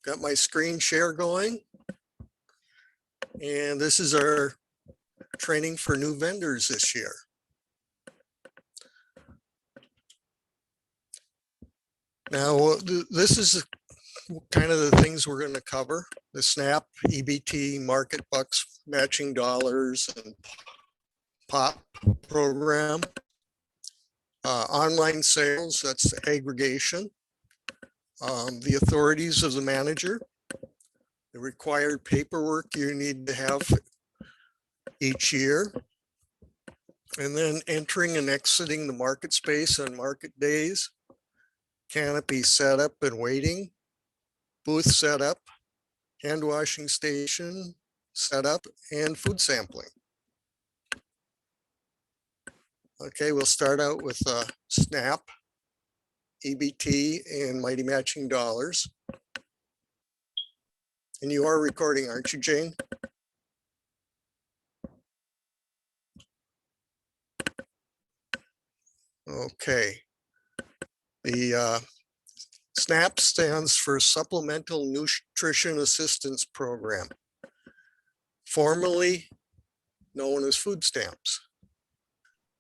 Got my screen share going. And this is our training for new vendors this year. Now, this is kind of the things we're going to cover. The SNAP, EBT, market bucks, matching dollars, and POP program. Online sales, that's aggregation. The authorities of the manager. The required paperwork you need to have each year. And then entering and exiting the market space on market days. Canopy setup and waiting, booth setup, hand washing station setup, and food sampling. Okay, we'll start out with SNAP, EBT, and Mighty Matching Dollars. And you are recording, aren't you, Jane? Okay. The SNAP stands for Supplemental Nutrition Assistance Program, formerly known as food stamps.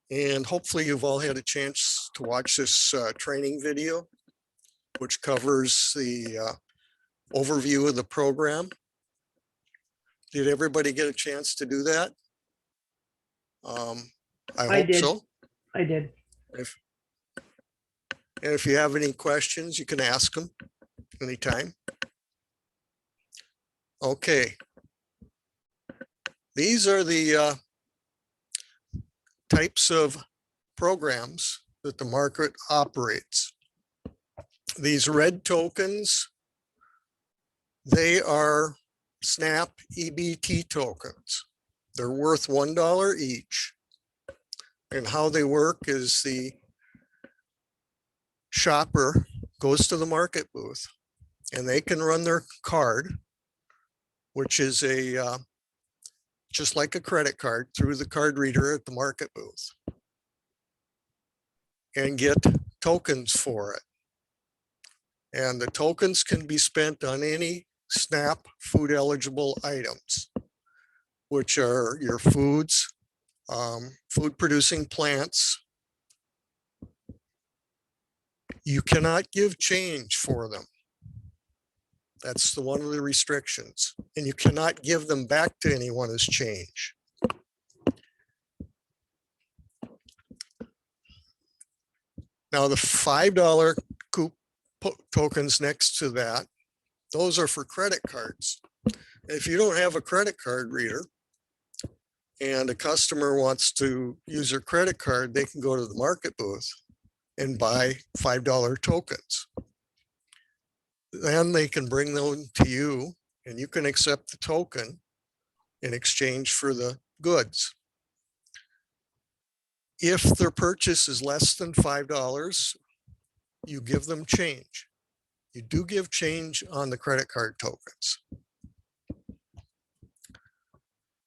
And hopefully you've all had a chance to watch this training video, which covers the overview of the program. Did everybody get a chance to do that? I hope did. so. I did. And if you have any questions, you can ask them anytime. Okay. These are the types of programs that the market operates. These red tokens, they are SNAP EBT tokens. They're worth $1 each. And how they work is the shopper goes to the market booth and they can run their card, which is a just like a credit card, through the card reader at the market booth and get tokens for it. And the tokens can be spent on any SNAP food eligible items, which are your foods, food producing plants. You cannot give change for them. That's one of the restrictions. And you cannot give them back to anyone as change. Now the $5 tokens next to that, those are for credit cards. If you don't have a credit card reader and a customer wants to use their credit card, they can go to the market booth and buy $5 tokens. Then they can bring them to you and you can accept the token in exchange for the goods. If their purchase is less than $5, you give them change. You do give change on the credit card tokens.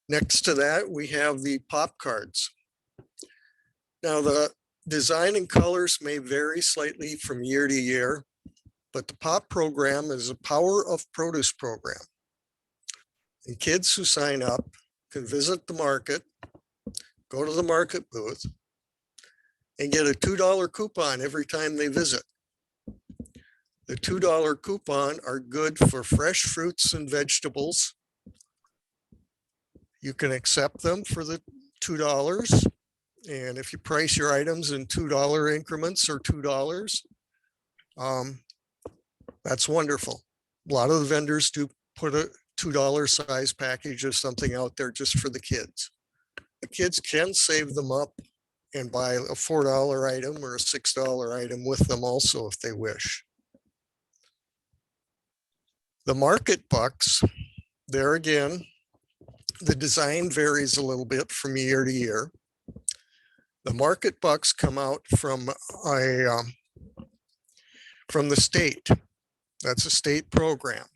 Next to that, we have the POP cards. Now the design and colors may vary slightly from year to year, but the POP program is a Power of Produce program. And kids who sign up can visit the market, go to the market booth, and get a $2 coupon every time they visit. The $2 coupon are good for fresh fruits and vegetables. You can accept them for the $2. And if you price your items in $2 increments or $2, that's wonderful. A lot of the vendors do put a $2 size package of something out there just for the kids. The kids can save them up and buy a $4 item or a $6 item with them also if they wish. The market bucks, there again, the design varies a little bit from year to year. The market bucks come out from the state. That's a state program.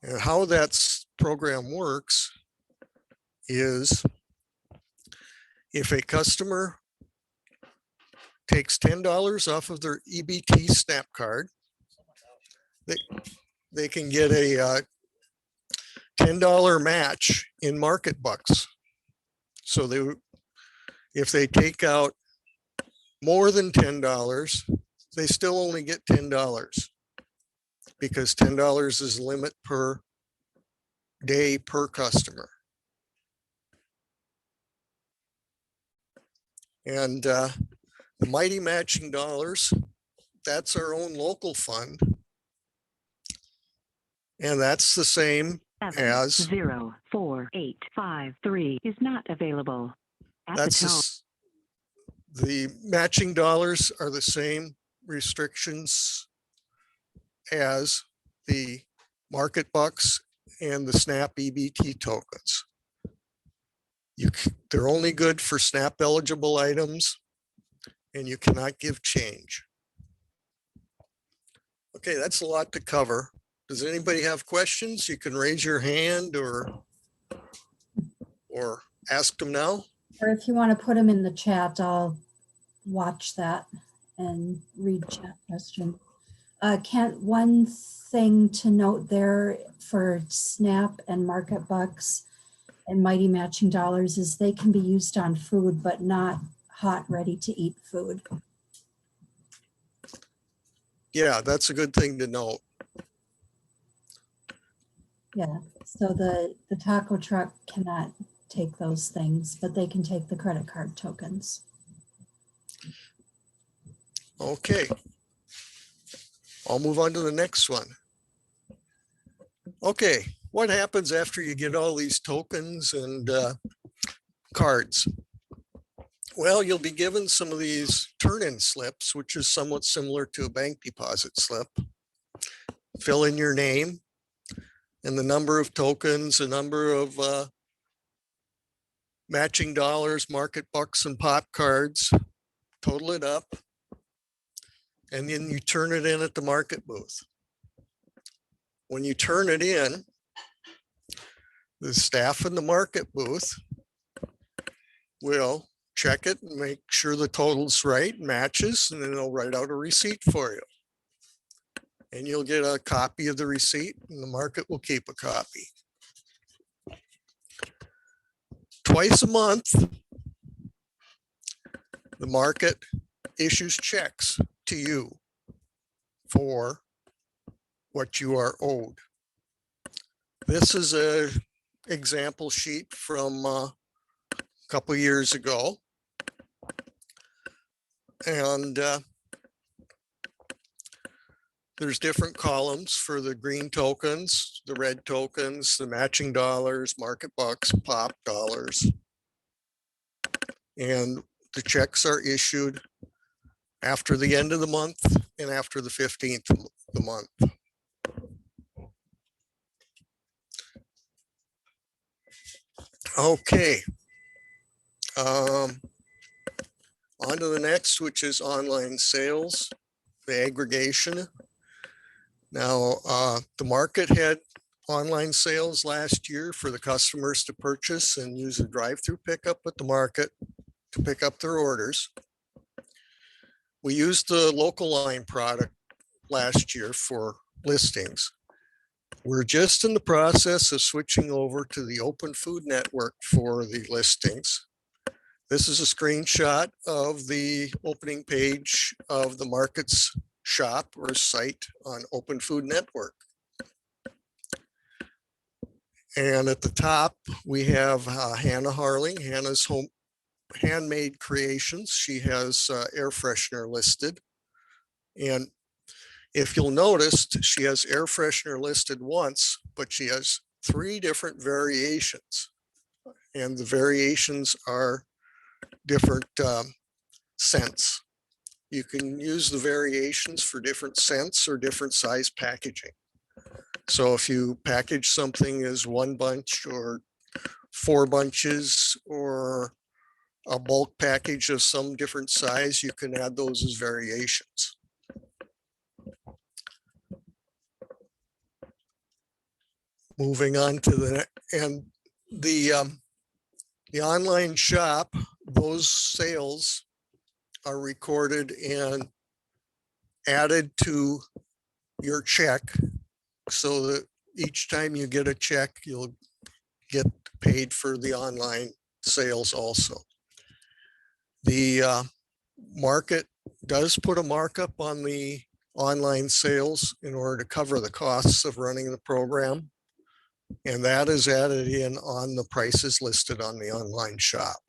And how that program works is if a customer takes $10 off of their EBT SNAP card, they can get a $10 match in market bucks. So if they take out more than $10, they still only get $10 because $10 is the limit per day per customer. And the Mighty Matching Dollars, that's our own local fund. And that's the same as 04853 is not available. That's the matching dollars are the same restrictions as the market bucks and the SNAP EBT tokens. They're only good for SNAP eligible items, and you cannot give change. Okay, that's a lot to cover. Does anybody have questions? You can raise your hand or ask them now. Or if you want to put them in the chat, I'll watch that and read chat question. One thing to note there for SNAP and market bucks and Mighty Matching Dollars is they can be used on food, but not hot, ready to eat food. Yeah, that's a good thing to note. Yeah, so the taco truck cannot take those things, but they can take the credit card tokens. Okay. I'll move on to the next one. Okay, what happens after you get all these tokens and cards? Well, you'll be given some of these turn-in slips, which is somewhat similar to a bank deposit slip. Fill in your name and the number of tokens, the number of matching dollars, market bucks, and pop cards. Total it up, and then you turn it in at the market booth. When you turn it in, the staff in the market booth will check it and make sure the total's right, matches, and then they'll write out a receipt for you. And you'll get a copy of the receipt, and the market will keep a copy. Twice a month, the market issues checks to you for what you are owed. This is an example sheet from a couple years ago. And there's different columns for the green tokens, the red tokens, the matching dollars, market bucks, pop dollars. And the checks are issued after the end of the month and after the 15th of the month. Okay. On to the next, which is online sales, the aggregation. Now, the market had online sales last year for the customers to purchase and use a drive-through pickup at the market to pick up their orders. We used the local line product last year for listings. We're just in the process of switching over to the Open Food Network for the listings. This is a screenshot of the opening page of the market's shop or site on Open Food Network. And at the top, we have Hannah Harling, Hannah's Home Handmade Creations. She has air freshener listed. And if you'll notice, she has air freshener listed once, but she has 3 different variations. And the variations are different scents. You can use the variations for different scents or different size packaging. So if you package something as 1 bunch or 4 bunches or a bulk package of some different size, you can add those as variations. Moving on to the online shop, those sales are recorded and added to your check so that each time you get a check, you'll get paid for the online sales also. The market does put a markup on the online sales in order to cover the costs of running the program. And that is added in on the prices listed on the online shop.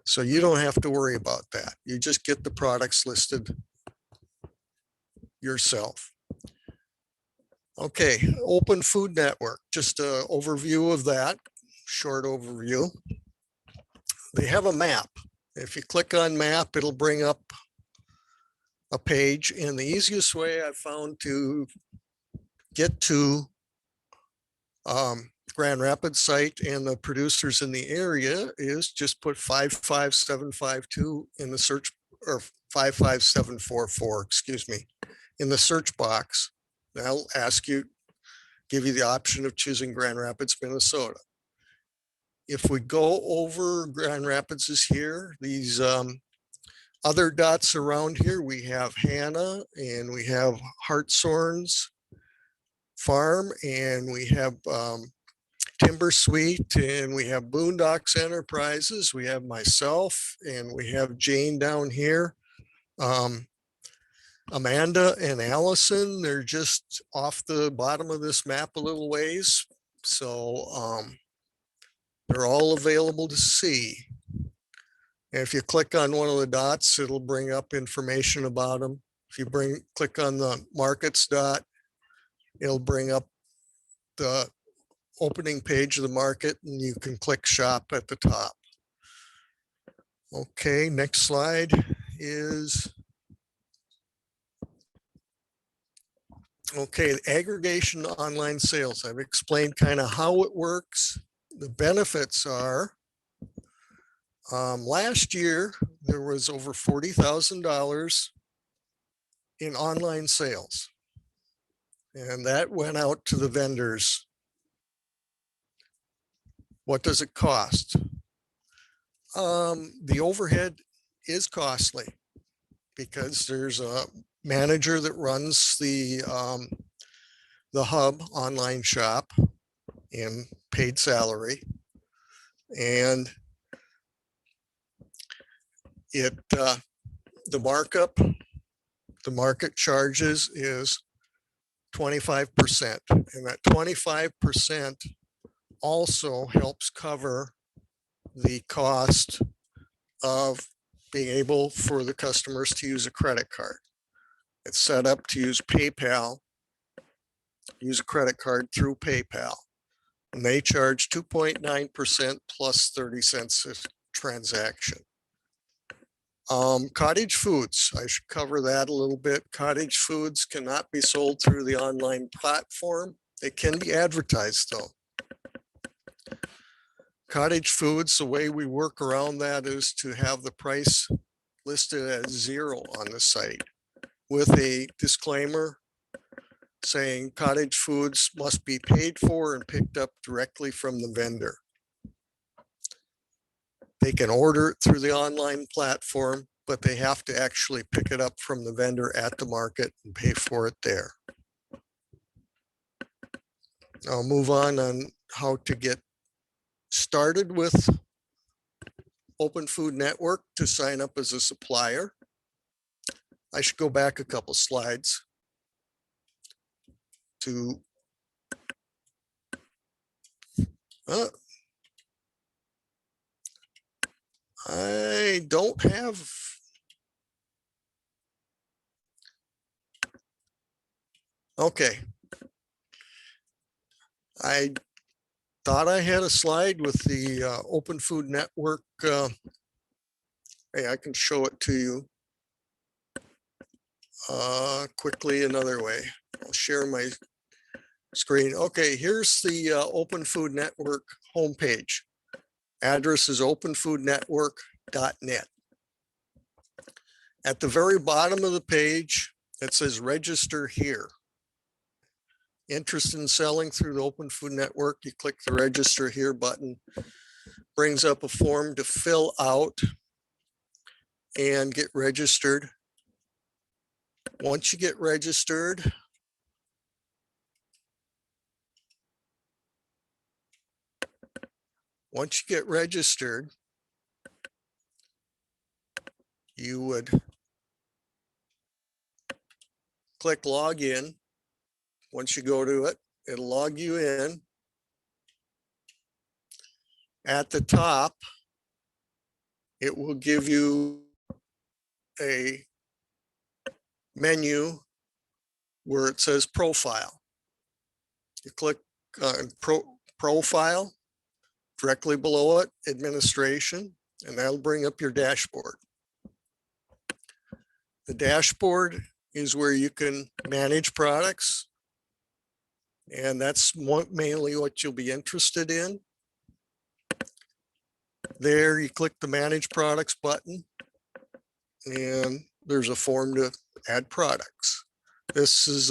So you don't have to worry about that. You just get the products listed yourself. Okay, Open Food Network, just an overview of that, short overview. They have a map. If you click on map, it'll bring up a page. And the easiest way I've found to get to Grand Rapids site and the producers in the area is just put 55752 in the search, or 55744, excuse me, in the search box. That'll ask you, give you the option of choosing Grand Rapids, Minnesota. If we go over, Grand Rapids is here. These other dots around here, we have Hannah and we have Hartshorn's Farm, and we have Timber Sweet, and we have Boondocks Enterprises. We have myself, and we have Jane down here. Amanda and Allison, they're just off the bottom of this map a little ways. So they're all available to see. And if you click on one of the dots, it'll bring up information about them. If you click on the markets dot, it'll bring up the opening page of the market, and you can click shop at the top. Okay, next slide is, okay, aggregation online sales. I've explained kind of how it works. The benefits are, last year, there was over $40,000 in online sales. And that went out to the vendors. What does it cost? The overhead is costly because there's a manager that runs the hub online shop in paid salary. And the market charges is 25%, and that 25% also helps cover the cost of being able for the customers to use a credit card. It's set up to use PayPal, use a credit card through PayPal, and they charge 2.9% plus 30 cents a transaction. Cottage foods, I should cover that a little bit. Cottage foods cannot be sold through the online platform. They can be advertised though. Cottage foods, the way we work around that is to have the price listed as 0 on the site with a disclaimer saying cottage foods must be paid for and picked up directly from the vendor. They can order it through the online platform, but they have to actually pick it up from the vendor at the market and pay for it there. I'll move on how to get started with Open Food Network to sign up as a supplier. I should go back a couple slides to I don't have. Okay. I thought I had a slide with the Open Food Network. Hey, I can show it to you quickly another way. I'll share my screen. Okay, here's the Open Food Network homepage. Address is openfoodnetwork.net. At the very bottom of the page, it says register here. Interested in selling through the Open Food Network, you click the register here button. Brings up a form to fill out and get registered. Once you get registered, Once you get registered, you would click login. Once you go to it, it'll log you in. At the top, it will give you a menu where it says profile. You click on profile, directly below it, administration, and that'll bring up your dashboard. The dashboard is where you can manage products, and that's mainly what you'll be interested in. There, you click the Manage Products button, and there's a form to add products. This is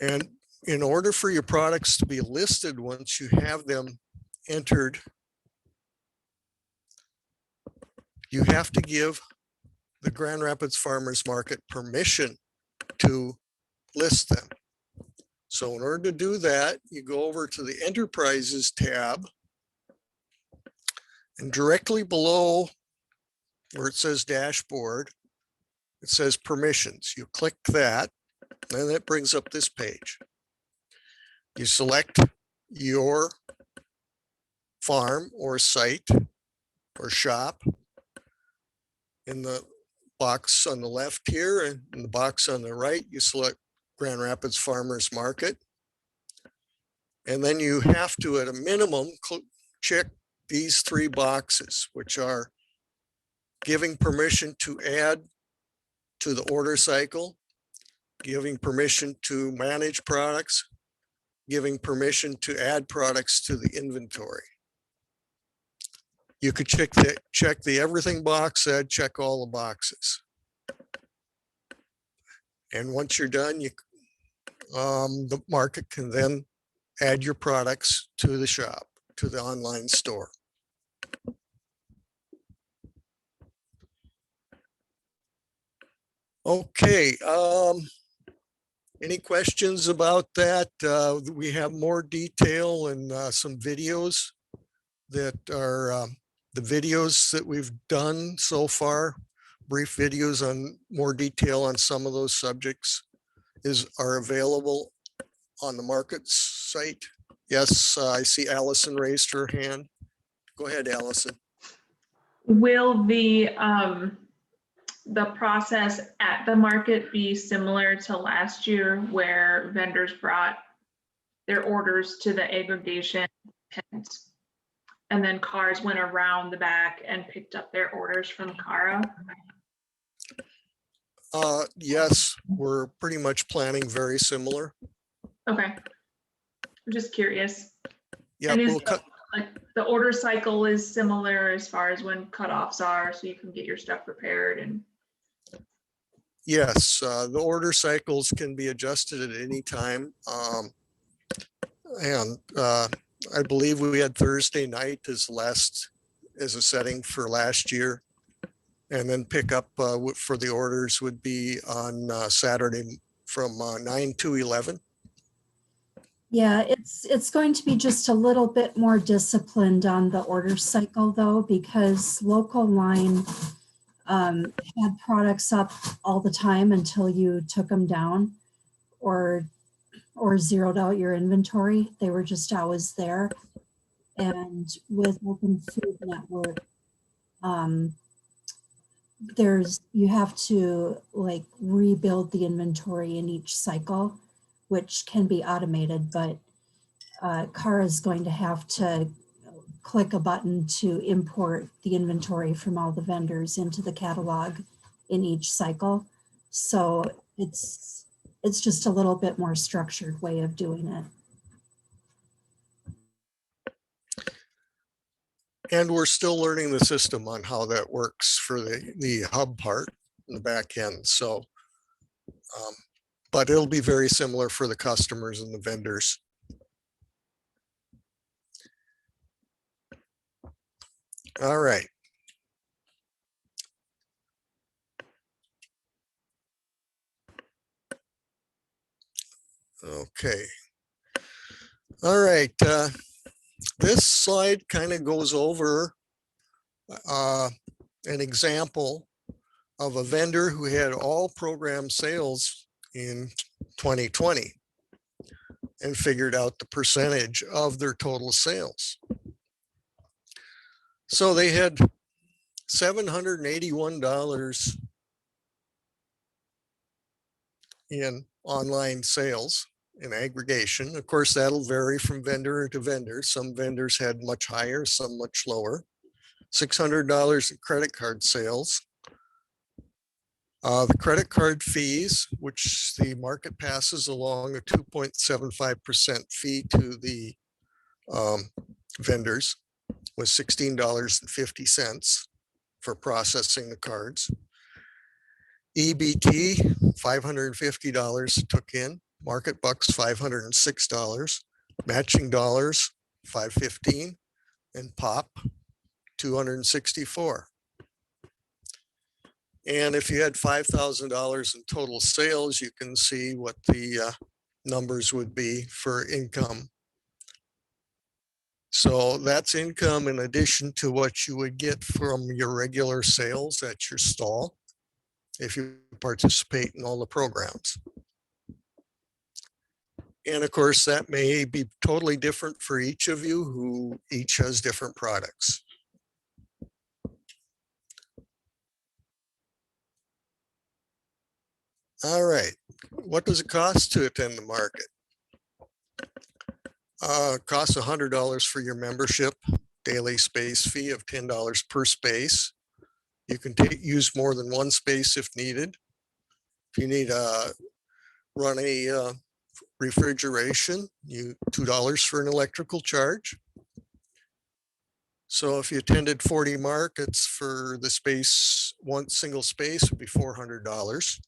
and in order for your products to be listed once you have them entered, you have to give the Grand Rapids Farmers Market permission to list them. So in order to do that, you go over to the Enterprises tab, and directly below where it says Dashboard, it says Permissions. You click that, and it brings up this page. You select your farm or site or shop in the box on the left here, and in the box on the right, you select Grand Rapids Farmers Market. And then you have to, at a minimum, check these three boxes, which are giving permission to add to the order cycle, giving permission to manage products, giving permission to add products to the inventory. You could check the everything box, check all the boxes. And once you're done, the market can then add your products to the shop, to the online store. Okay, any questions about that? We have more detail and some videos that are the videos that we've done so far, brief videos on more detail on some of those subjects are available on the markets site. Yes, I see Allison raised her hand. Go ahead, Allison. Will the process at the market be similar to last year where vendors brought their orders to the aggregation tent and then cars went around the back and picked up their orders from Cara? Yes, we're pretty much planning very similar. Okay, I'm just curious. Yeah, And we'll cut. Like the order cycle is similar as far as when cutoffs are, so you can get your stuff prepared and. Yes, the order cycles can be adjusted at any time. And I believe we had Thursday night as a setting for last year. And then pick up for the orders would be on Saturday from 9 to 11. Yeah, it's going to be just a little bit more disciplined on the order cycle though, because local line had products up all the time until you took them down or zeroed out your inventory. They were just always there. And with Open Food Network, you have to like rebuild the inventory in each cycle, which can be automated, but Cara is going to have to click a button to import the inventory from all the vendors into the catalog in each cycle. So it's just a little bit more structured way of doing it. And we're still learning the system on how that works for the hub part in the back end. So, but it'll be very similar for the customers and the vendors. All right. Okay. All right, this slide kind of goes over an example of a vendor who had all program sales in 2020 and figured out the percentage of their total sales. So they had $781 in online sales in aggregation. Of course, that'll vary from vendor to vendor. Some vendors had much higher, some much lower. $600 in credit card sales. The credit card fees, which the market passes along a 2.75% fee to the vendors, was $16.50 for processing the cards. EBT, $550 took in, market bucks, $506, matching dollars, $515, and pop, $264. And if you had $5,000 in total sales, you can see what the numbers would be for income. So that's income in addition to what you would get from your regular sales at your stall if you participate in all the programs. And of course, that may be totally different for each of you who each has different products. All right, what does it cost to attend the market? Costs $100 for your membership, daily space fee of $10 per space. You can use more than one space if needed. If you need run a refrigeration, $2 for an electrical charge. So if you attended 40 markets for the space, one single space would be $400.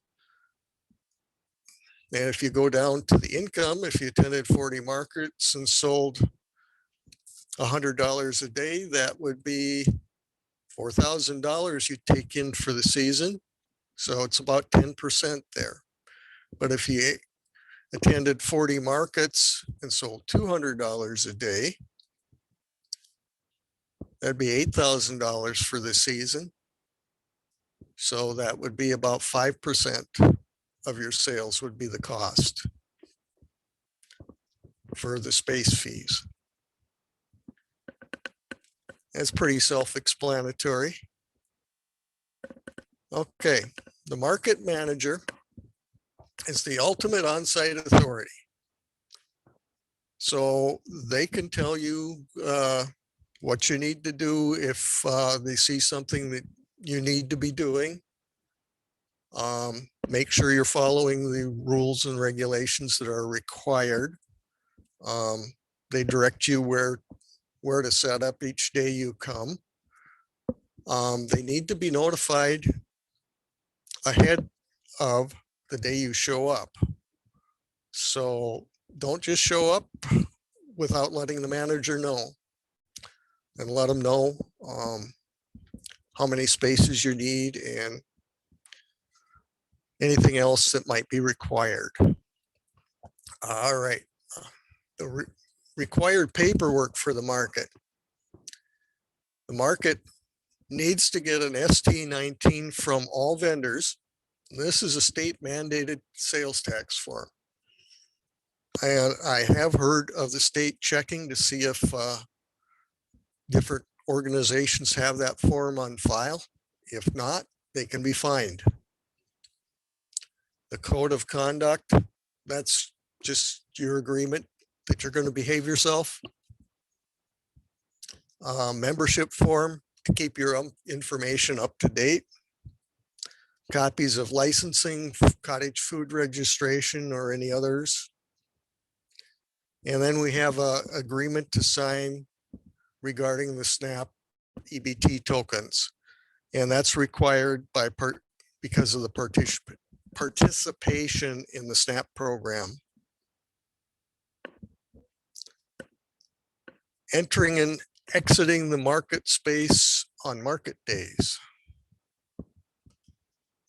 And if you go down to the income, if you attended 40 markets and sold $100 a day, that would be $4,000 you take in for the season. So it's about 10% there. But if you attended 40 markets and sold $200 a day, that'd be $8,000 for the season. So that would be about 5% of your sales would be the cost for the space fees. That's pretty self-explanatory. Okay, the market manager is the ultimate on-site authority. So they can tell you what you need to do if they see something that you need to be doing. Make sure you're following the rules and regulations that are required. They direct you where to set up each day you come. They need to be notified ahead of the day you show up. So don't just show up without letting the manager know, and let them know how many spaces you need and anything else that might be required. All right, the required paperwork for the market. The market needs to get an ST19 from all vendors. This is a state mandated sales tax form. And I have heard of the state checking to see if different organizations have that form on file. If not, they can be fined. The code of conduct, that's just your agreement that you're going to behave yourself. Membership form to keep your information up to date. Copies of licensing, cottage food registration, or any others. And then we have an agreement to sign regarding the SNAP EBT tokens. And that's required by because of the participation in the SNAP program. Entering and exiting the market space on market days.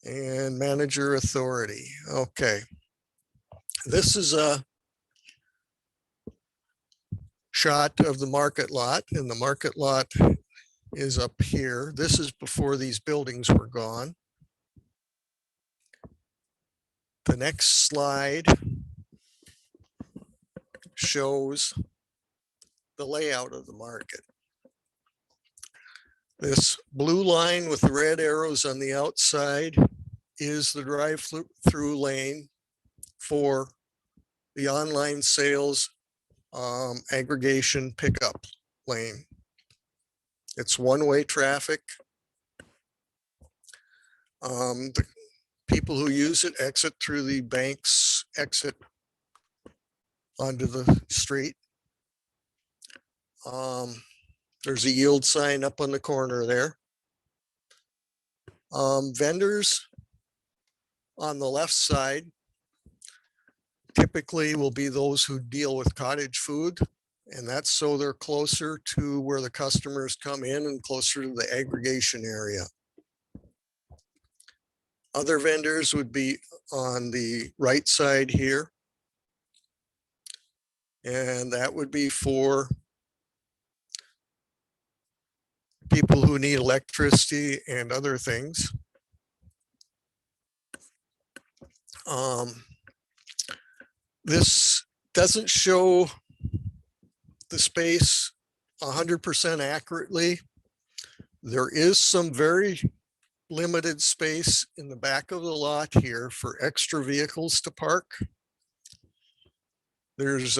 And manager authority. Okay. This is shot of the market lot, and the market lot is up here. This is before these buildings were gone. The next slide shows the layout of the market. This blue line with the red arrows on the outside is the drive-through lane for the online sales aggregation pickup lane. It's one-way traffic. The people who use it exit through the bank's exit onto the street. There's a yield sign up on the corner there. Vendors on the left side typically will be those who deal with cottage food, and that's so they're closer to where the customers come in and closer to the aggregation area. Other vendors would be on the right side here, and that would be for people who need electricity and other things. This doesn't show the space 100% accurately. There is some very limited space in the back of the lot here for extra vehicles to park. There's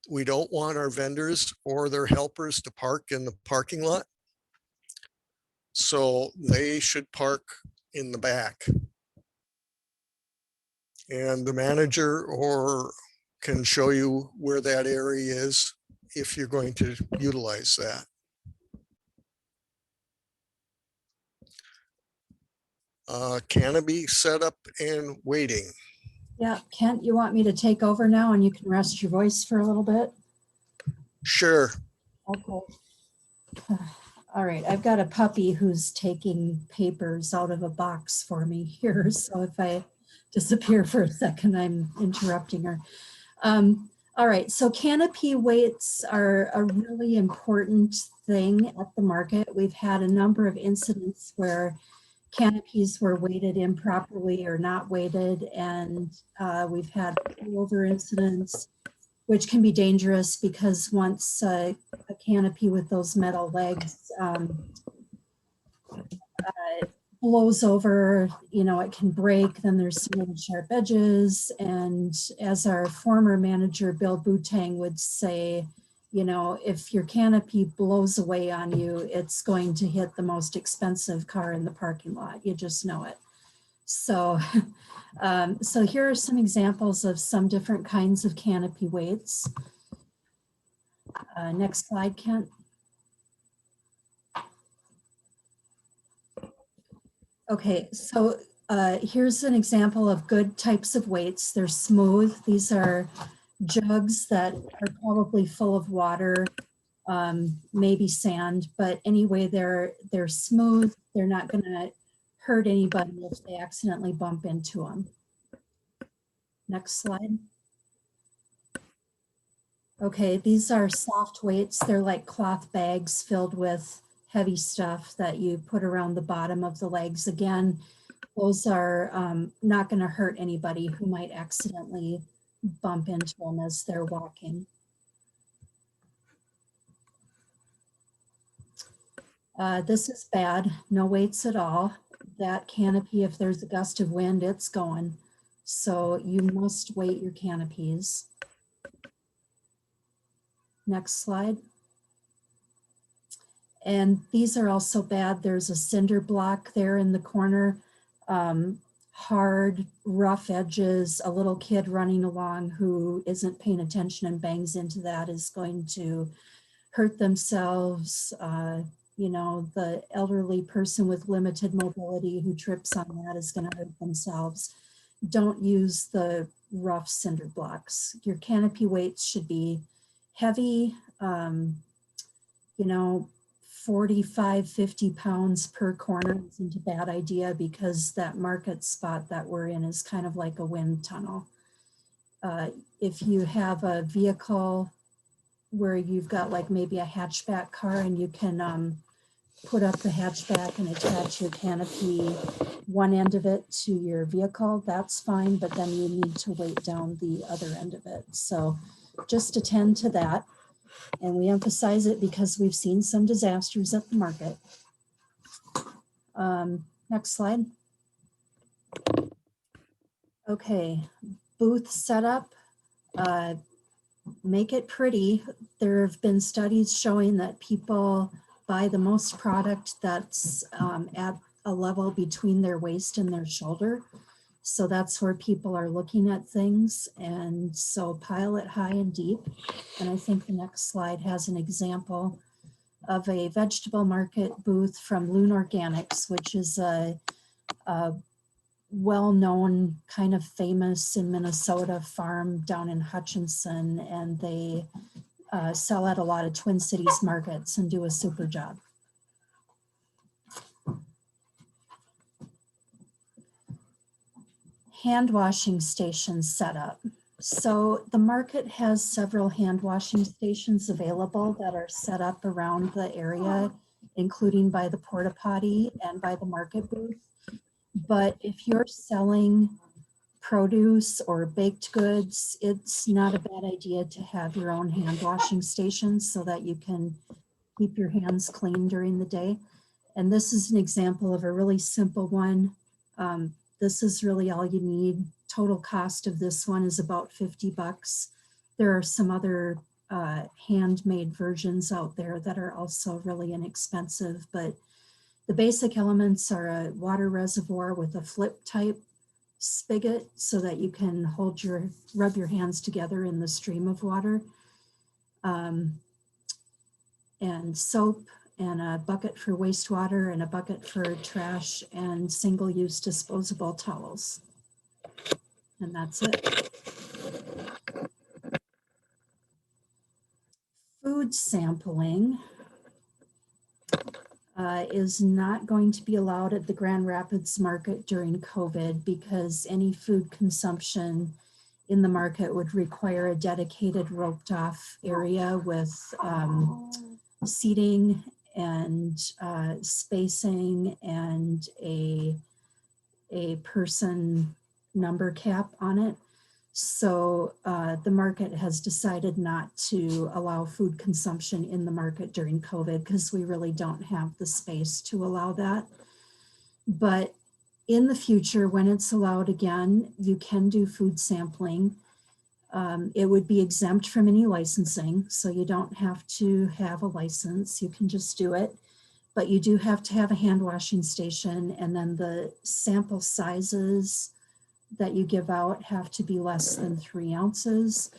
we don't want our vendors or their helpers to park in the parking lot, so they should park in the back. And the manager can show you where that area is if you're going to utilize that. Canopy setup and waiting. Yeah, Kent, you want me to take over now and you can rest your voice for a little bit? Sure. Okay. All right, I've got a puppy who's taking papers out of a box for me here. So if I disappear for a second, I'm interrupting her. All right, so canopy weights are a really important thing at the market. We've had a number of incidents where canopies were weighted improperly or not weighted, and we've had over incidents, which can be dangerous because once a canopy with those metal legs blows over, you know, it can break. Then there's some really sharp edges. And as our former manager, Bill Bootang, would say, you know, if your canopy blows away on you, it's going to hit the most expensive car in the parking lot. You just know it. So, so here are some examples of some different kinds of canopy weights. Next slide, Kent. Okay, so here's an example of good types of weights. They're smooth. These are jugs that are probably full of water, maybe sand, but anyway, they're smooth. They're not going to hurt anybody if they accidentally bump into them. Next slide. Okay, these are soft weights. They're like cloth bags filled with heavy stuff that you put around the bottom of the legs. Again, those are not going to hurt anybody who might accidentally bump into them as they're walking. This is bad, no weights at all. That canopy, if there's a gust of wind, it's going. So you must weight your canopies. Next slide. And these are also bad. There's a cinder block there in the corner. Hard, rough edges. A little kid running along who isn't paying attention and bangs into that is going to hurt themselves. You know, the elderly person with limited mobility who trips on that is going to hurt themselves. Don't use the rough cinder blocks. Your canopy weights should be heavy, you know, 45, 50 pounds per corner isn't a bad idea because that market spot that we're in is kind of like a wind tunnel. If you have a vehicle where you've got like maybe a hatchback car and you can put up the hatchback and attach your canopy, one end of it to your vehicle, that's fine, but then you need to weight down the other end of it. So just attend to that. And we emphasize it because we've seen some disasters at the market. Next slide. Okay, booth setup. Make it pretty. There have been studies showing that people buy the most product that's at a level between their waist and their shoulder. So that's where people are looking at things. And so pile it high and deep. And I think the next slide has an example of a vegetable market booth from Loon Organics, which is a well-known, kind of famous in Minnesota farm down in Hutchinson, and they sell at a lot of Twin Cities markets and do a super job. Hand washing stations set up. So the market has several hand washing stations available that are set up around the area, including by the porta potty and by the market booth. But if you're selling produce or baked goods, it's not a bad idea to have your own hand washing stations so that you can keep your hands clean during the day. And this is an example of a really simple one. This is really all you need. Total cost of this one is about $50. There are some other handmade versions out there that are also really inexpensive, but the basic elements are a water reservoir with a flip type spigot so that you can rub your hands together in the stream of water, and soap, and a bucket for wastewater, and a bucket for trash, and single-use disposable towels. And that's it. Food sampling is not going to be allowed at the Grand Rapids market during COVID because any food consumption in the market would require a dedicated roped off area with seating and spacing and a person number cap on it. So the market has decided not to allow food consumption in the market during COVID because we really don't have the space to allow that. But in the future, when it's allowed again, you can do food sampling. It would be exempt from any licensing, so you don't have to have a license, you can just do it. But you do have to have a hand washing station, and then the sample sizes that you give out have to be less than 3 ounces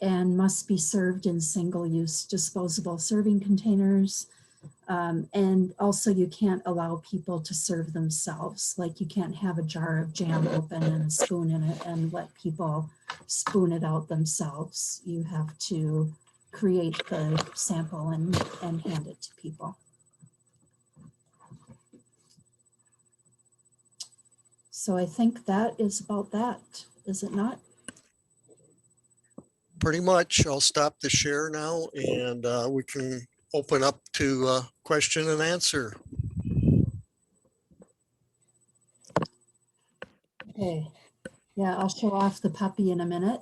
and must be served in single-use disposable serving containers. And also you can't allow people to serve themselves. Like you can't have a jar of jam open and a spoon in it and let people spoon it out themselves. You have to create the sample and hand it to people. So I think that is about that, is it not? Pretty much. I'll stop the share now and we can open up to question and answer. Okay, yeah, I'll show off the puppy in a minute.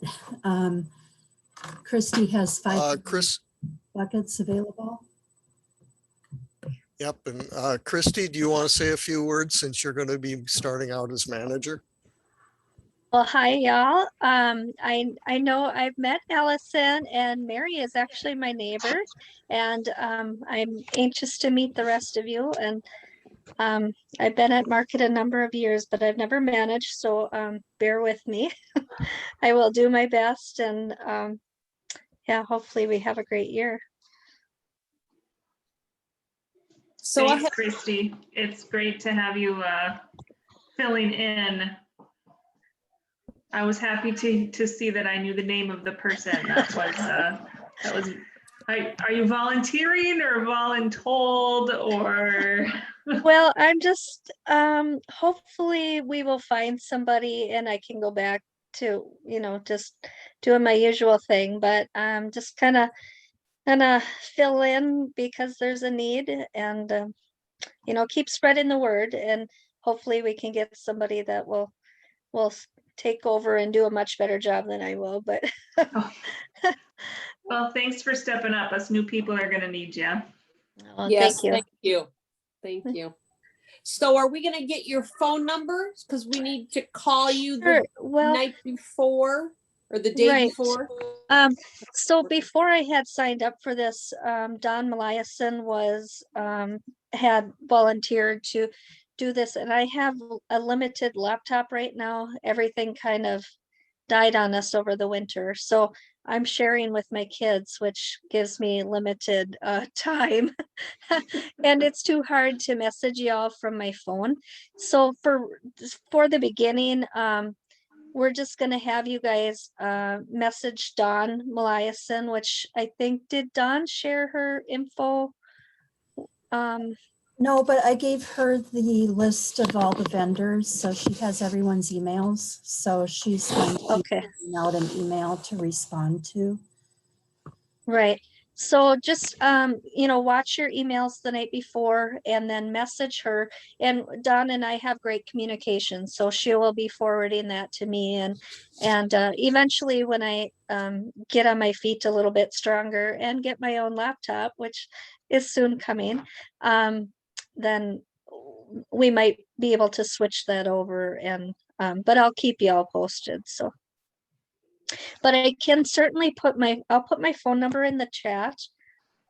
Christy has 5 Chris, buckets available. yep. And Christy, do you want to say a few words since you're going to be starting out as manager? Well, hi, y'all. I know I've met Allison, and Mary is actually my neighbor, and I'm anxious to meet the rest of you. And I've been at market a number of years, but I've never managed, so bear with me. I will do my best, and yeah, hopefully we have a great year. So thanks, Christy. It's great to have you filling in. I was happy to see that I knew the name of the person. That was. Are you volunteering or voluntold or? Well, I'm just hopefully we will find somebody and I can go back to, just doing my usual thing, but just kind of gonna fill in because there's a need, and keep spreading the word, and hopefully we can get somebody that will take over and do a much better job than I will, but Oh. Well, thanks for stepping up. Us new people are gonna need you. well, Yes, thank you. thank you. Thank you. So are we gonna get your phone numbers? Because we need to call you Sure. the Well, night before or the day right. before? So before I had signed up for this, Don Meliason had volunteered to do this, and I have a limited laptop right now. Everything kind of died on us over the winter, so I'm sharing with my kids, which gives me limited time. And it's too hard to message y'all from my phone. So for the beginning, we're just gonna have you guys message Dawn Meliason, which I think, did Dawn share her info? No, but I gave her the list of all the vendors, so she has everyone's emails. So she's going to Okay. be sending out an email to respond to. Right. So just, watch your emails the night before and then message her. And Dawn and I have great communication, so she will be forwarding that to me. And eventually when I get on my feet a little bit stronger and get my own laptop, which is soon coming, then we might be able to switch that over, and but I'll keep you all posted. So. But I can certainly I'll put my phone number in the chat.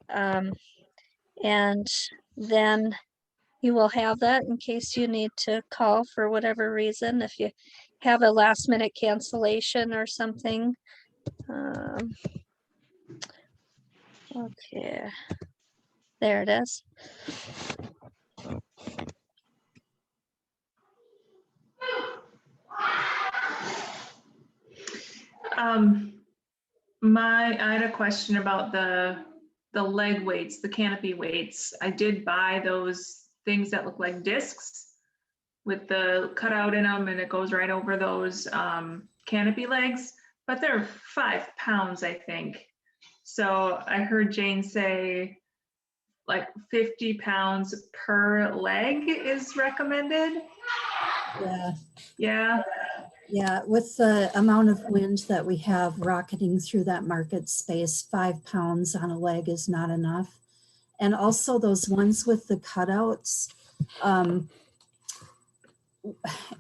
And then you will have that in case you need to call for whatever reason, if you have a last minute cancellation or something. Okay, there it is. I had a question about the leg weights, the canopy weights. I did buy those things that look like discs with the cutout in them, and it goes right over those canopy legs, but they're 5 pounds, I think. So I heard Jane say like 50 pounds per leg is recommended. Yeah. Yeah. Yeah, with the amount of wind that we have rocketing through that market space, 5 pounds on a leg is not enough. And also those ones with the cutouts,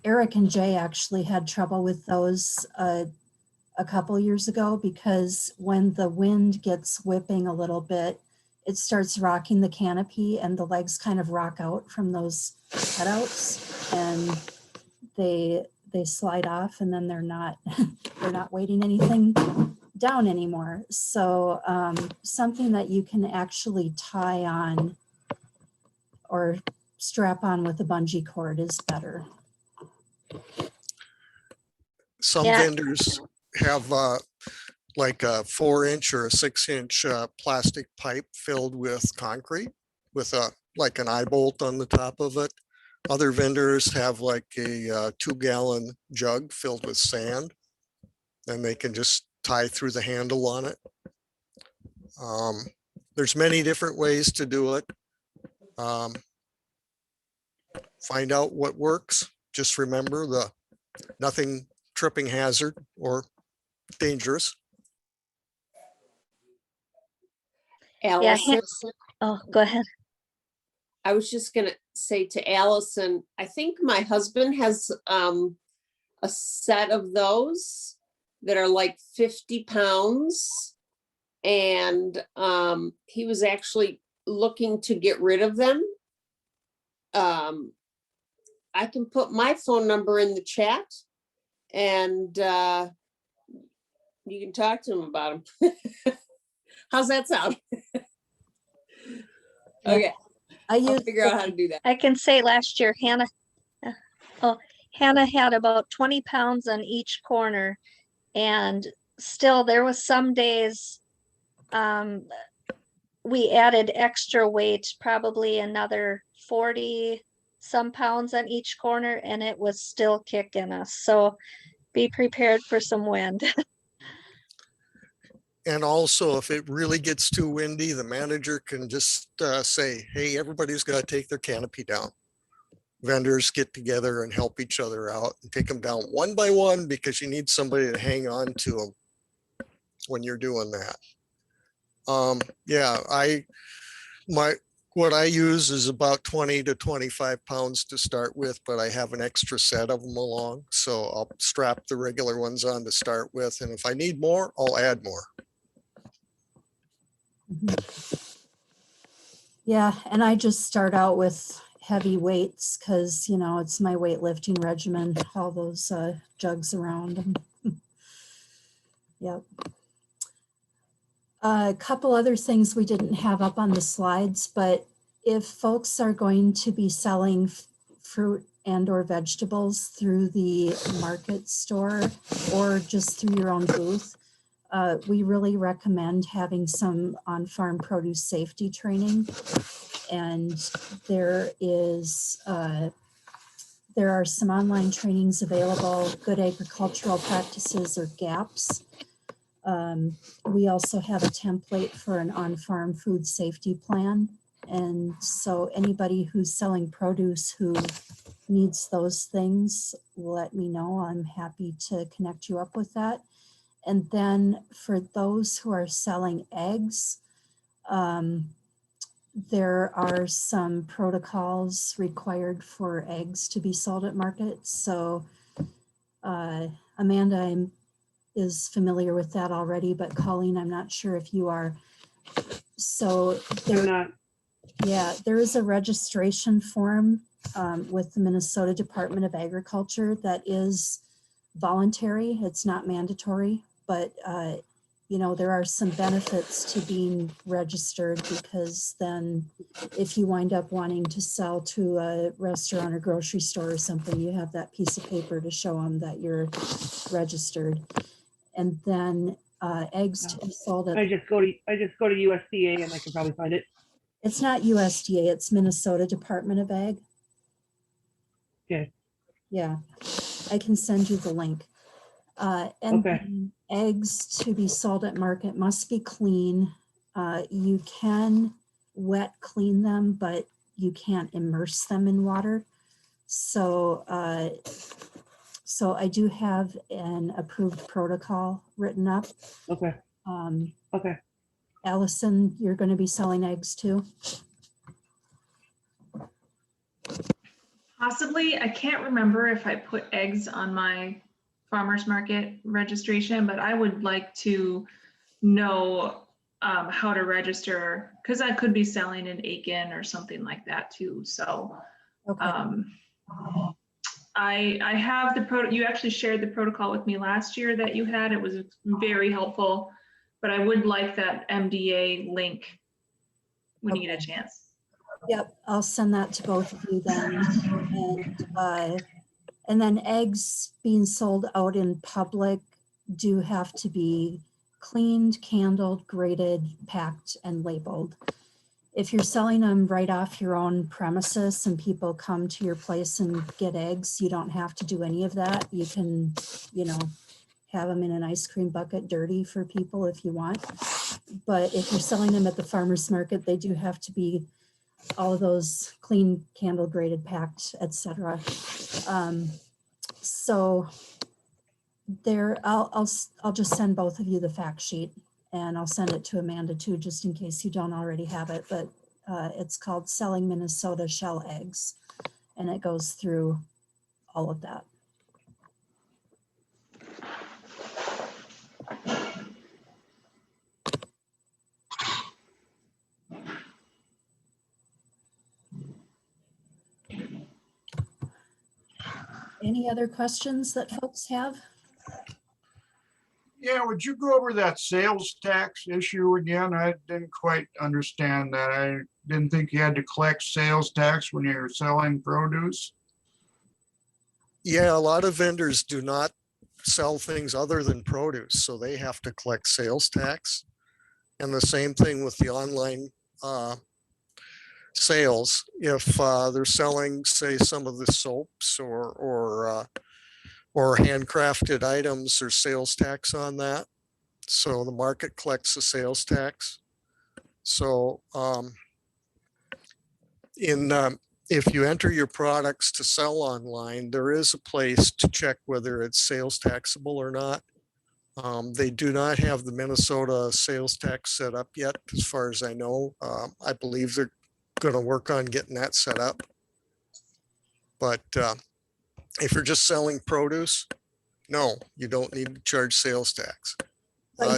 Eric and Jay actually had trouble with those a couple years ago, because when the wind gets whipping a little bit, it starts rocking the canopy and the legs kind of rock out from those cutouts, and they slide off, and then they're not weighting anything down anymore. So something that you can actually tie on or strap on with a bungee cord is better. Some Yeah. vendors have like a 4-inch or a 6-inch plastic pipe filled with concrete with like an eye bolt on the top of it. Other vendors have like a 2-gallon jug filled with sand, and they can just tie through the handle on it. There's many different ways to do it. Find out what works. Just remember nothing tripping hazard or dangerous. Allison, Oh, go ahead. I was just gonna say to Allison, I think my husband has a set of those that are like 50 pounds. And he was actually looking to get rid of them. I can put my phone number in the chat, and you can talk to him about them. How's that sound? Okay, I'll figure out how to do that. I can say last year, Hannah had about 20 pounds on each corner, and still there was some days we added extra weight, probably another 40 some pounds on each corner, and it was still kicking us. So be prepared for some wind. And also, if it really gets too windy, the manager can just say, hey, everybody's got to take their canopy down. Vendors get together and help each other out and take them down one by one, because you need somebody to hang on to them when you're doing that. Yeah, what I use is about 20 to 25 pounds to start with, but I have an extra set of them along. So I'll strap the regular ones on to start with. And if I need more, I'll add more. Yeah, and I just start out with heavy weights because, you know, it's my weightlifting regimen, all those jugs around. Yep. A couple other things we didn't have up on the slides, but if folks are going to be selling fruit and or vegetables through the market store or just through your own booth, we really recommend having some on-farm produce safety training. And there are some online trainings available, Good Agricultural Practices or GAPS. We also have a template for an on-farm food safety plan. And so anybody who's selling produce who needs those things, let me know. I'm happy to connect you up with that. And then for those who are selling eggs, there are some protocols required for eggs to be sold at markets. So Amanda is familiar with that already, but Colleen, I'm not sure if you are. So there is a registration form with the Minnesota Department of Agriculture that is voluntary. It's not mandatory, but you know, there are some benefits to being registered, because then if you wind up wanting to sell to a restaurant or grocery store or something, you have that piece of paper to show them that you're registered. And then eggs to be sold at. I just go to USDA and I can probably find it. It's not USDA, it's Minnesota Department of Ag. Okay. Yeah, I can send you the link. And Okay. eggs to be sold at market must be clean. You can wet clean them, but you can't immerse them in water. So, so I do have an approved protocol written up. Okay. Okay. Allison, you're going to be selling eggs too? Possibly. I can't remember if I put eggs on my farmer's market registration, but I would like to know how to register, because I could be selling in Aiken or something like that too. So Okay. I have you actually shared the protocol with me last year that you had. It was very helpful, but I would like that MDA link when you get a chance. Yep, I'll send that to both of you then. And then eggs being sold out in public do have to be cleaned, candled, graded, packed, and labeled. If you're selling them right off your own premises and people come to your place and get eggs, you don't have to do any of that. You can, you know, have them in an ice cream bucket dirty for people if you want. But if you're selling them at the farmer's market, they do have to be all of those clean, candle graded, packed, etc. So there, I'll just send both of you the fact sheet, and I'll send it to Amanda too, just in case you don't already have it. But it's called Selling Minnesota Shell Eggs, and it goes through all of that. Any other questions that folks have? Yeah, would you go over that sales tax issue again? I didn't quite understand that. I didn't think you had to collect sales tax when you're selling produce. Yeah, a lot of vendors do not sell things other than produce, so they have to collect sales tax. And the same thing with the online sales. If they're selling, say, some of the soaps or handcrafted items, there's sales tax on that. So the market collects the sales tax. So if you enter your products to sell online, there is a place to check whether it's sales taxable or not. They do not have the Minnesota sales tax set up yet, as far as I know. I believe they're going to work on getting that set up. But if you're just selling produce, no, you don't need to charge sales tax.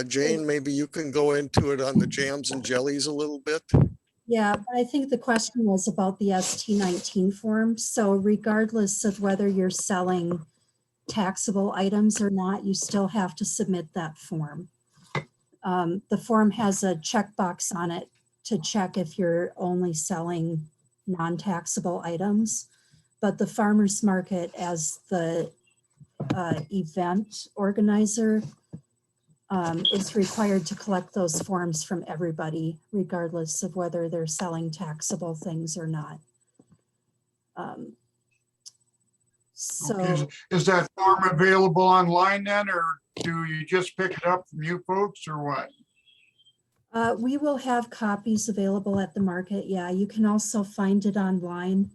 Jane, maybe you can go into it on the jams and jellies a little bit. Yeah, but I think the question was about the ST19 form. So regardless of whether you're selling taxable items or not, you still have to submit that form. The form has a checkbox on it to check if you're only selling non-taxable items. But the farmer's market, as the event organizer, is required to collect those forms from everybody, regardless of whether they're selling taxable things or not. So Is that form available online then, or do you just pick it up from you folks, or what? we will have copies available at the market. Yeah, you can also find it online.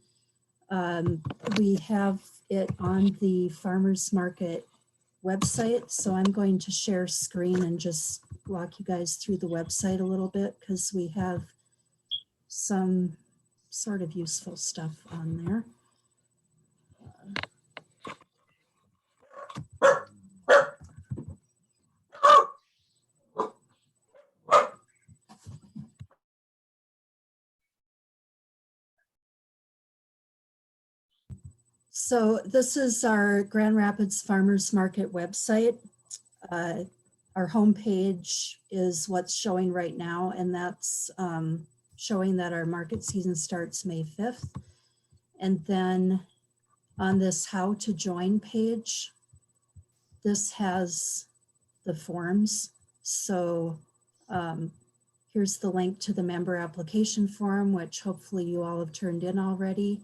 We have it on the farmer's market website. So I'm going to share screen and just walk you guys through the website a little bit, because we have some sort of useful stuff on there. So this is our Grand Rapids Farmers Market website. Our homepage is what's showing right now, and that's showing that our market season starts May 5th. And then on this how to join page, this has the forms. So here's the link to the member application form, which hopefully you all have turned in already.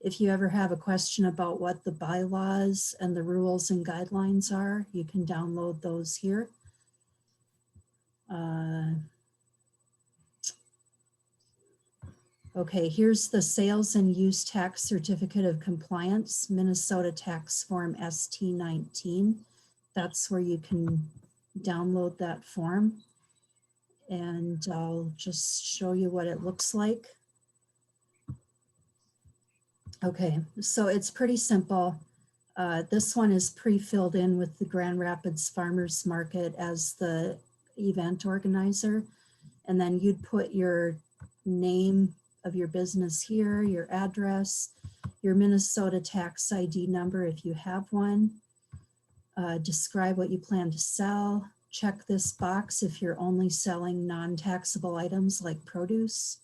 If you ever have a question about what the bylaws and the rules and guidelines are, you can download those here. Okay, here's the Sales and Use Tax Certificate of Compliance, Minnesota Tax Form ST19. That's where you can download that form. And I'll just show you what it looks like. Okay, so it's pretty simple. This one is pre-filled in with the Grand Rapids Farmers Market as the event organizer. And then you'd put your name of your business here, your address, your Minnesota tax ID number if you have one, describe what you plan to sell, check this box if you're only selling non-taxable items like produce,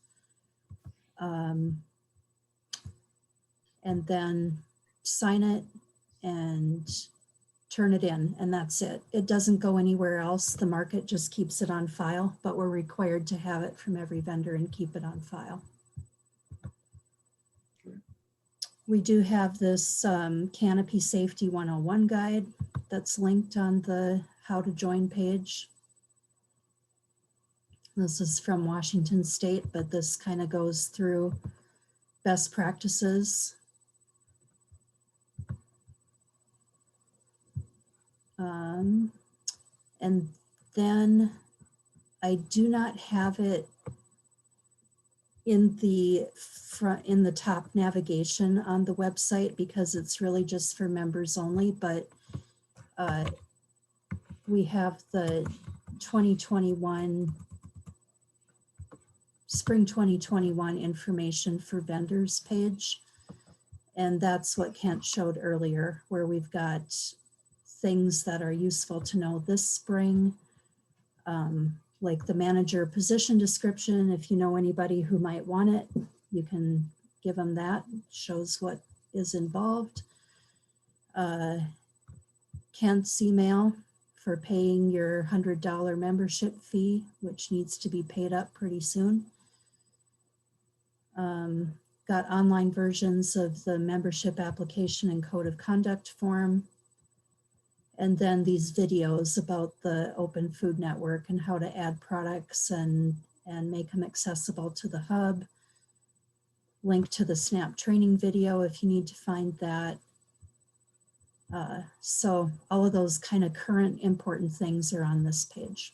and then sign it and turn it in, and that's it. It doesn't go anywhere else. The market just keeps it on file, but we're required to have it from every vendor and keep it on file. We do have this Canopy Safety 101 guide that's linked on the how to join page. This is from Washington State, but this kind of goes through best practices. And then I do not have it in the front, in the top navigation on the website, because it's really just for members only, but we have the 2021, spring 2021 information for vendors page. And that's what Kent showed earlier, where we've got things that are useful to know this spring, like the manager position description. If you know anybody who might want it, you can give them that. It shows what is involved. Kent's email for paying your $100 membership fee, which needs to be paid up pretty soon. Got online versions of the membership application and code of conduct form. And then these videos about the Open Food Network and how to add products and make them accessible to the hub. Link to the SNAP training video if you need to find that. So all of those kind of current important things are on this page.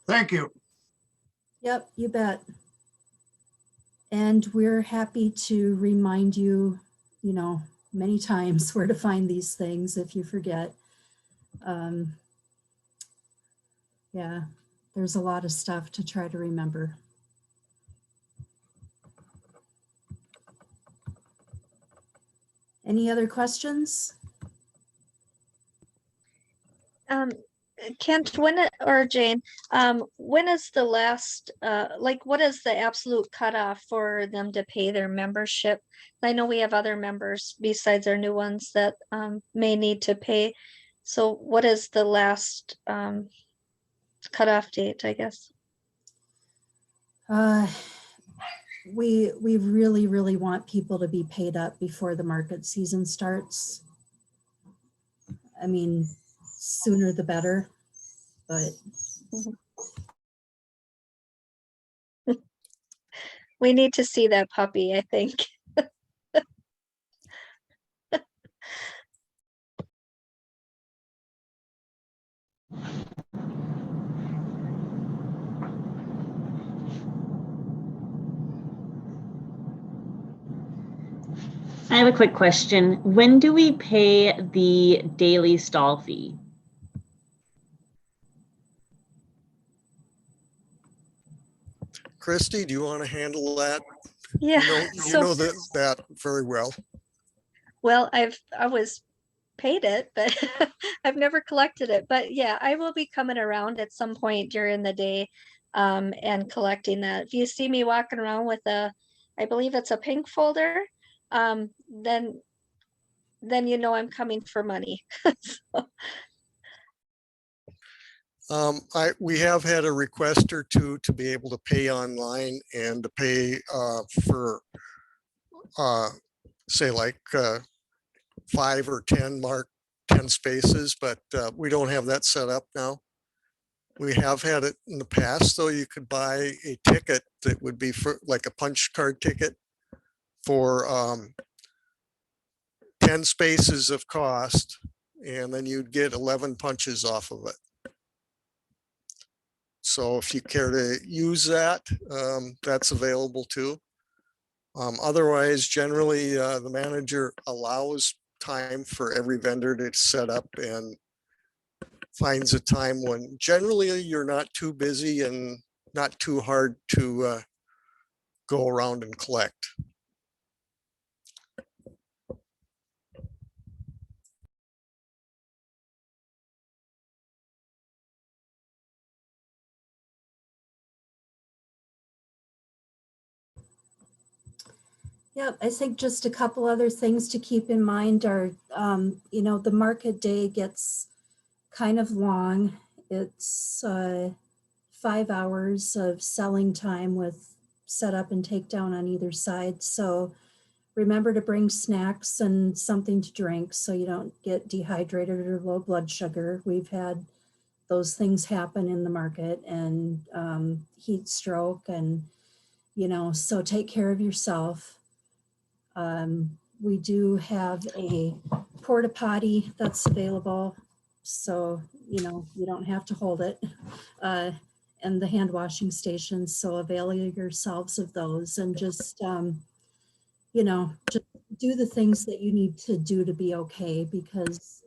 Thank you. Yep, you bet. And we're happy to remind you, you know, many times where to find these things if you forget. Yeah, there's a lot of stuff to try to remember. Any other questions? Kent, or Jane, when is the last, like, what is the absolute cutoff for them to pay their membership? I know we have other members besides our new ones that may need to pay. So what is the last cutoff date, I guess? We really want people to be paid up before the market season starts. I mean, sooner the better, but we need to see that puppy, I think. I have a quick question. When do we pay the daily stall fee? Christy, do you want to handle that? Yeah. You know that very well. Well, I've always paid it, but I've never collected it. But yeah, I will be coming around at some point during the day and collecting that. If you see me walking around with I believe it's a pink folder, then you know I'm coming for money. We have had a request or two to be able to pay online and to pay for say like 5 or 10 spaces, but we don't have that set up now. We have had it in the past, though. You could buy a ticket that would be for like a punch card ticket for 10 spaces of cost, and then you'd get 11 punches off of it. So if you care to use that, that's available too. Otherwise, generally, the manager allows time for every vendor to set up and finds a time when generally you're not too busy and not too hard to go around and collect. yeah, I think just a couple other things to keep in mind are, you know, the market day gets kind of long. It's 5 hours of selling time with setup and takedown on either side. So remember to bring snacks and something to drink so you don't get dehydrated or low blood sugar. We've had those things happen in the market, and heat stroke, and, you know, so take care of yourself. We do have a porta potty that's available, so, you know, you don't have to hold it. And the hand washing stations, so avail yourselves of those, and just, you know, just do the things that you need to do to be okay, because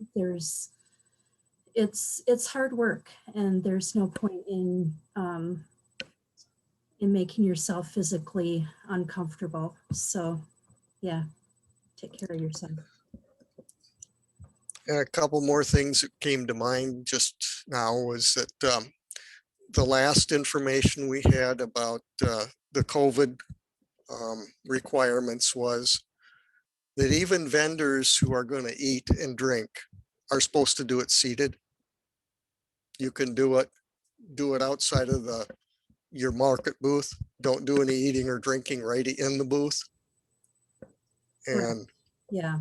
it's hard work, and there's no point in making yourself physically uncomfortable. So yeah, take care of yourself. And a couple more things that came to mind just now was that the last information we had about the COVID requirements was that even vendors who are going to eat and drink are supposed to do it seated. You can do it outside of your market booth. Don't do any eating or drinking right in the booth. And Yeah,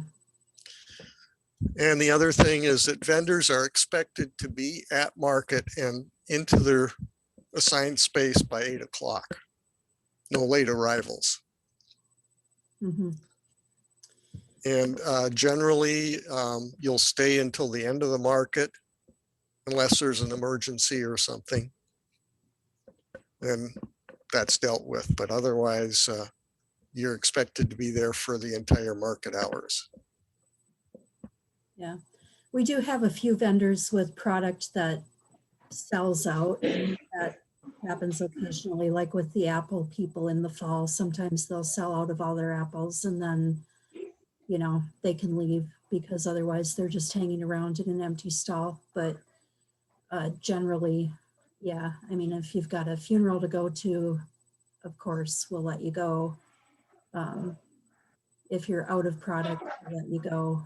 the other thing is that vendors are expected to be at market and into their assigned space by 8 o'clock. No late arrivals. mhm, And generally, you'll stay until the end of the market unless there's an emergency or something. Then that's dealt with. But otherwise, you're expected to be there for the entire market hours. yeah. We do have a few vendors with product that sells out. That happens occasionally, like with the apple people in the fall. Sometimes they'll sell out of all their apples and then, you know, they can leave because otherwise they're just hanging around in an empty stall. But generally, yeah, I mean, if you've got a funeral to go to, of course, we'll let you go. If you're out of product, we'll let you go.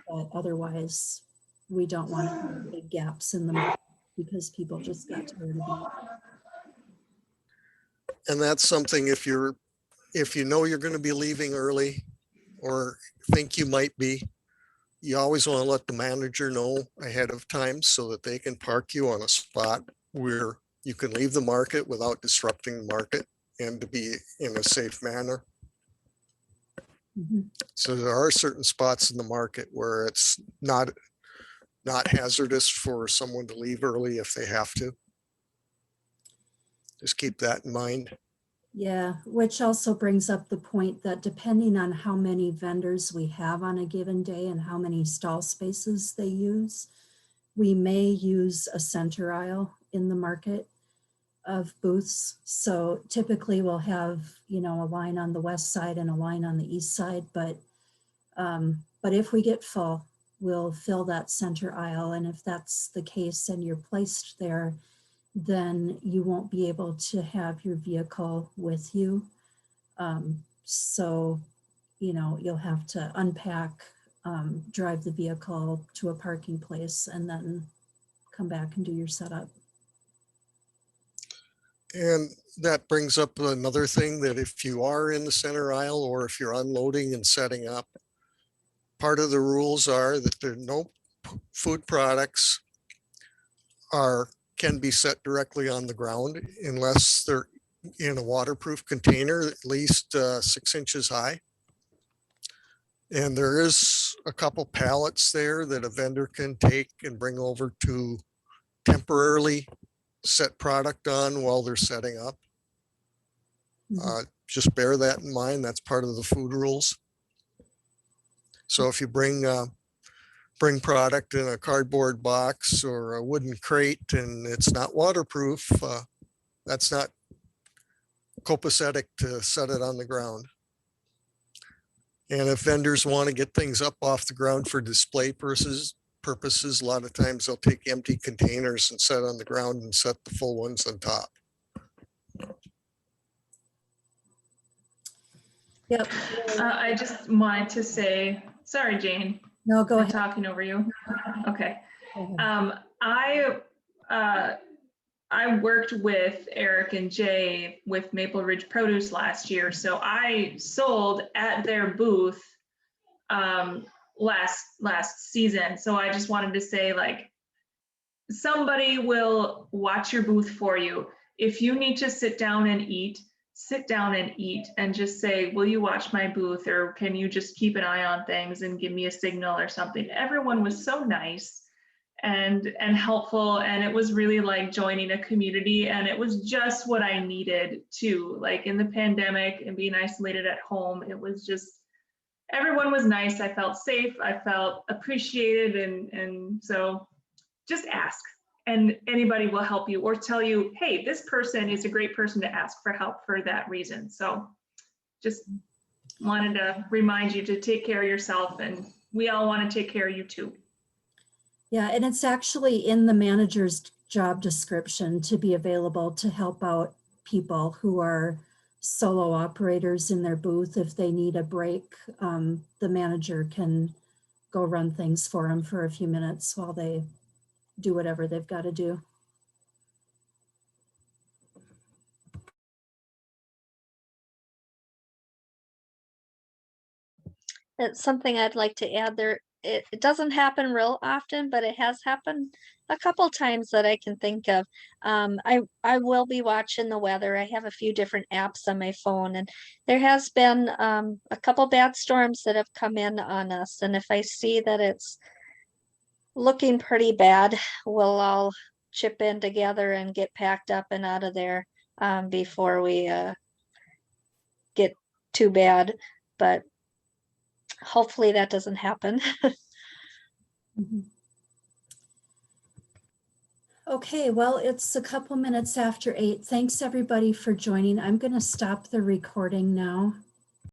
But otherwise, we don't want to have big gaps in the market because people just got tired of being. And that's something if you know you're going to be leaving early or think you might be, you always want to let the manager know ahead of time so that they can park you on a spot where you can leave the market without disrupting the market and to be in a safe manner. Mhm. So there are certain spots in the market where it's not hazardous for someone to leave early if they have to. Just keep that in mind. Yeah, which also brings up the point that depending on how many vendors we have on a given day and how many stall spaces they use, we may use a center aisle in the market of booths. So typically we'll have, you know, a line on the west side and a line on the east side, but if we get full, we'll fill that center aisle. And if that's the case and you're placed there, then you won't be able to have your vehicle with you. So, you know, you'll have to unpack, drive the vehicle to a parking place and then come back and do your setup. And that brings up another thing that if you are in the center aisle or if you're unloading and setting up, part of the rules are that there are no food products can be set directly on the ground unless they're in a waterproof container, at least 6 inches high. And there is a couple pallets there that a vendor can take and bring over to temporarily set product on while they're setting up. Just bear that in mind. That's part of the food rules. So if you bring product in a cardboard box or a wooden crate and it's not waterproof, that's not copacetic to set it on the ground. And if vendors want to get things up off the ground for display purposes, a lot of times they'll take empty containers and set on the ground and set the full ones on top. Yep. I just wanted to say, sorry, Jane. No, go I'm ahead. talking over you. Okay. Go ahead. I worked with Eric and Jay with Maple Ridge Produce last year, so I sold at their booth last season. So I just wanted to say, like, somebody will watch your booth for you. If you need to sit down and eat, sit down and eat and just say, will you watch my booth, or can you just keep an eye on things and give me a signal or something? Everyone was so nice and helpful, and it was really like joining a community, and it was just what I needed too. Like in the pandemic and being isolated at home, it was just, everyone was nice. I felt safe, I felt appreciated, and so just ask, and anybody will help you or tell you, hey, this person is a great person to ask for help for that reason. So just wanted to remind you to take care of yourself, and we all want to take care of you too. Yeah, and it's actually in the manager's job description to be available to help out people who are solo operators in their booth. If they need a break, the manager can go run things for them for a few minutes while they do whatever they've got to do. It's something I'd like to add there. It doesn't happen real often, but it has happened a couple times that I can think of. I will be watching the weather. I have a few different apps on my phone, and there has been a couple bad storms that have come in on us. And if I see that it's looking pretty bad, we'll all chip in together and get packed up and out of there before we get too bad. But hopefully that doesn't happen. Mhm. Okay, well, it's a couple minutes after 8. Thanks everybody for joining. I'm going to stop the recording now.